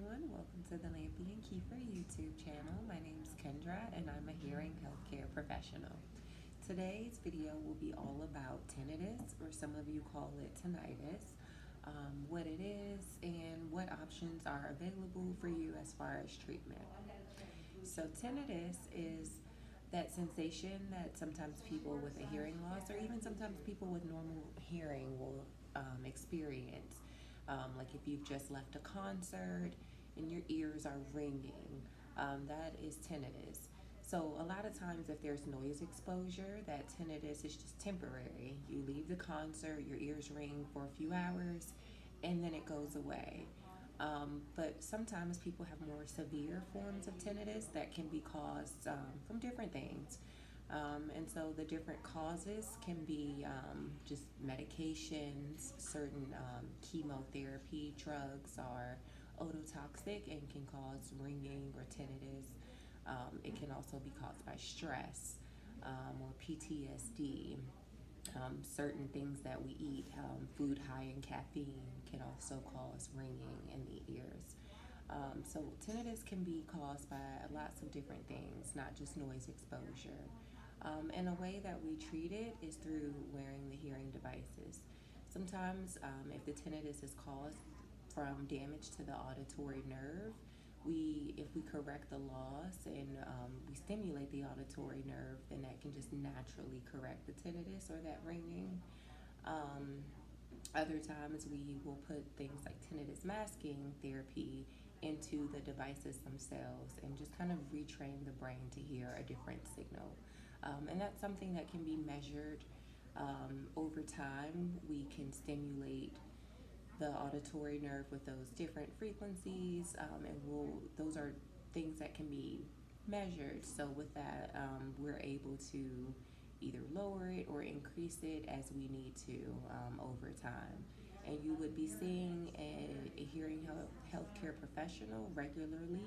everyone. Welcome to the Lampy and Kiefer YouTube channel. My name is Kendra and I'm a hearing healthcare professional. Today's video will be all about tinnitus, or some of you call it tinnitus, what it is, and what options are available for you as far as treatment. So tinnitus is that sensation that sometimes people with a hearing loss, or even sometimes people with normal hearing, will experience. Like if you've just left a concert and your ears are ringing, that is tinnitus. So a lot of times if there's noise exposure, that tinnitus is just temporary. You leave the concert, your ears ring for a few hours, and then it goes away. But sometimes people have more severe forms of tinnitus that can be caused from different things. And so the different causes can be just medications, certain chemotherapy drugs are ototoxic and can cause ringing or tinnitus. It can also be caused by stress or PTSD. Certain things that we eat, food high in caffeine, can also cause ringing in the ears. So tinnitus can be caused by lots of different things, not just noise exposure. And a way that we treat it is through wearing the hearing devices. Sometimes, if the tinnitus is caused from damage to the auditory nerve, if we correct the loss and we stimulate the auditory nerve, then that can just naturally correct the tinnitus or that ringing. Um, Other times we will put things like tinnitus masking therapy into the devices themselves and just kind of retrain the brain to hear a different signal. And that's something that can be measured over time. We can stimulate the auditory nerve with those different frequencies, and those are things that can be measured. So with that, we're able to either lower it or increase it as we need to over time. And you would be seeing a hearing healthcare professional regularly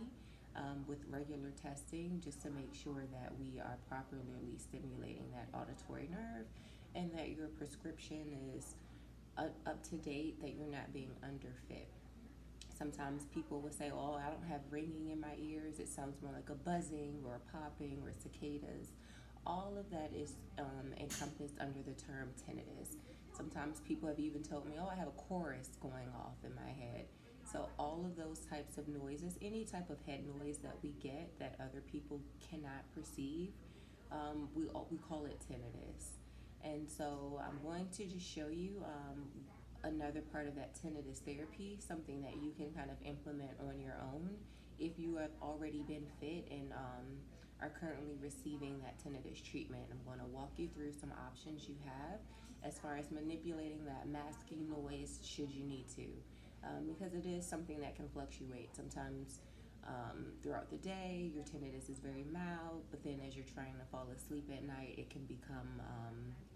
with regular testing, just to make sure that we are properly stimulating that auditory nerve and that your prescription is up to date, that you're not being underfit. Sometimes people will say, "Oh, I don't have ringing in my ears. It sounds more like a buzzing or a popping or cicadas." All of that is encompassed under the term tinnitus. Sometimes people have even told me, "Oh, I have a chorus going off in my head." So all of those types of noises, any type of head noise that we get that other people cannot perceive, we call it tinnitus. And so I'm going to just show you another part of that tinnitus therapy, something that you can kind of implement on your own if you have already been fit and are currently receiving that tinnitus treatment. I'm going to walk you through some options you have as far as manipulating that masking noise should you need to, because it is something that can fluctuate. Sometimes throughout the day, your tinnitus is very mild, but then as you're trying to fall asleep at night, it can become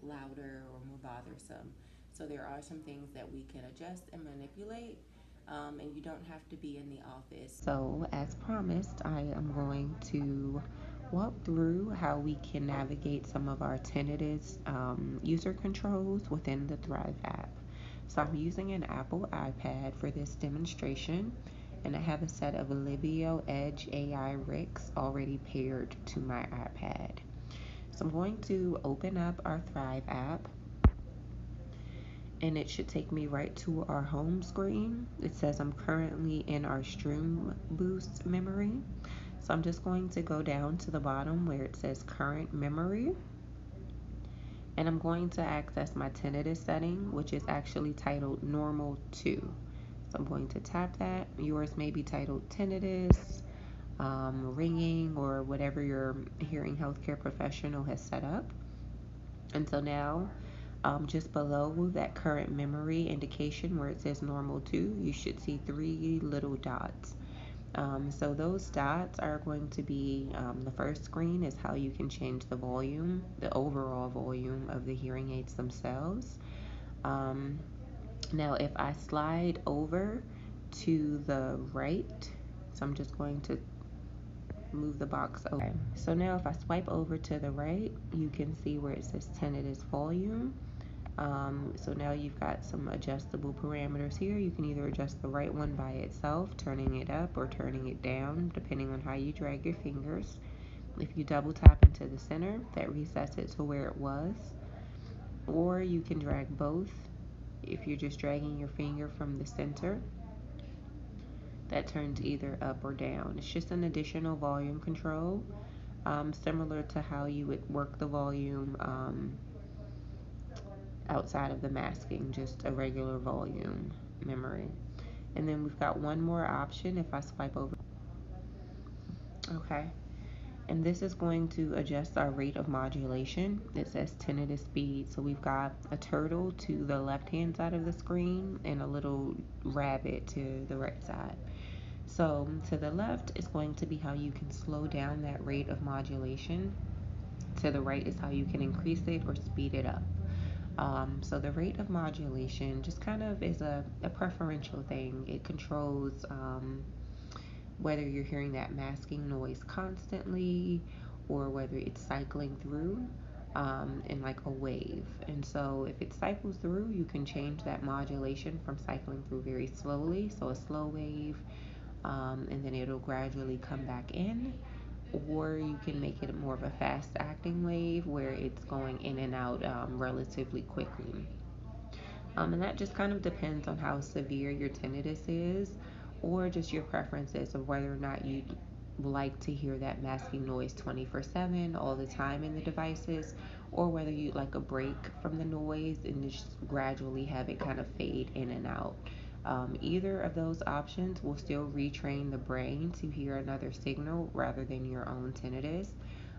louder or more bothersome. So there are some things that we can adjust and manipulate, and you don't have to be in the office. So as promised, I am going to walk through how we can navigate some of our tinnitus user controls within the Thrive app. So I'm using an Apple iPad for this demonstration, and I have a set of Livio Edge AI Rigs already paired to my iPad. So I'm going to open up our Thrive app, and it should take me right to our home screen. It says I'm currently in our Stream Boost memory. So I'm just going to go down to the bottom where it says current memory, and I'm going to access my tinnitus setting, which is actually titled normal 2. So I'm going to tap that. Yours may be titled tinnitus, ringing, or whatever your hearing healthcare professional has set up. And so now, just below that current memory indication where it says normal 2, you should see 3 little dots. So those dots are going to be, the first screen is how you can change the volume, the overall volume of the hearing aids themselves. Now if I slide over to the right, so I'm just going to move the box over. Okay. So now if I swipe over to the right, you can see where it says tinnitus volume. So now you've got some adjustable parameters here. You can either adjust the right one by itself, turning it up or turning it down, depending on how you drag your fingers. If you double tap into the center, that resets it to where it was. Or you can drag both. If you're just dragging your finger from the center, that turns either up or down. It's just an additional volume control, similar to how you would work the volume outside of the masking, just a regular volume memory. And then we've got one more option if I swipe over. Okay. And this is going to adjust our rate of modulation. It says tinnitus speed. So we've got a turtle to the left-hand side of the screen and a little rabbit to the right side. So to the left is going to be how you can slow down that rate of modulation. To the right is how you can increase it or speed it up. So the rate of modulation just kind of is a preferential thing. It controls whether you're hearing that masking noise constantly or whether it's cycling through in like a wave. And so if it cycles through, you can change that modulation from cycling through very slowly, so a slow wave, and then it'll gradually come back in. Or you can make it more of a fast acting wave where it's going in and out relatively quickly. And that just kind of depends on how severe your tinnitus is, or just your preferences of whether or not you'd like to hear that masking noise 24/7 all the time in the devices, or whether you'd like a break from the noise and just gradually have it kind of fade in and out. Either of those options will still retrain the brain to hear another signal rather than your own tinnitus.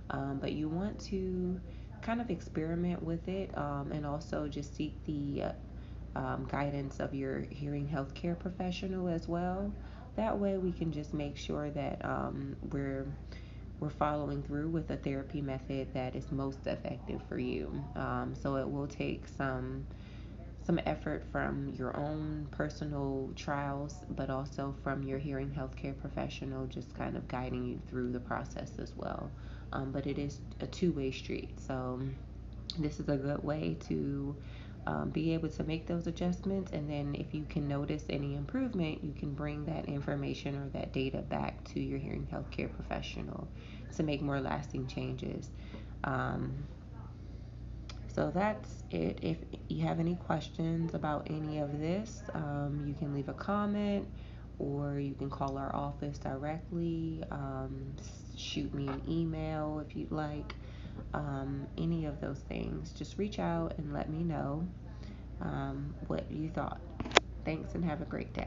But you want to kind of experiment with it, and also just seek the guidance of your hearing healthcare professional as well. That way we can just make sure that we're following through with a therapy method that is most effective for you. So it will take some effort from your own personal trials, but also from your hearing healthcare professional, just kind of guiding you through the process as well. But it is a two-way street. So this is a good way to be able to make those adjustments. And then if you can notice any improvement, you can bring that information or that data back to your hearing healthcare professional to make more lasting changes. Um, so that's it. If you have any questions about any of this, you can leave a comment or you can call our office directly. Shoot me an email if you'd like. Any of those things. Just reach out and let me know what you thought. Thanks and have a great day.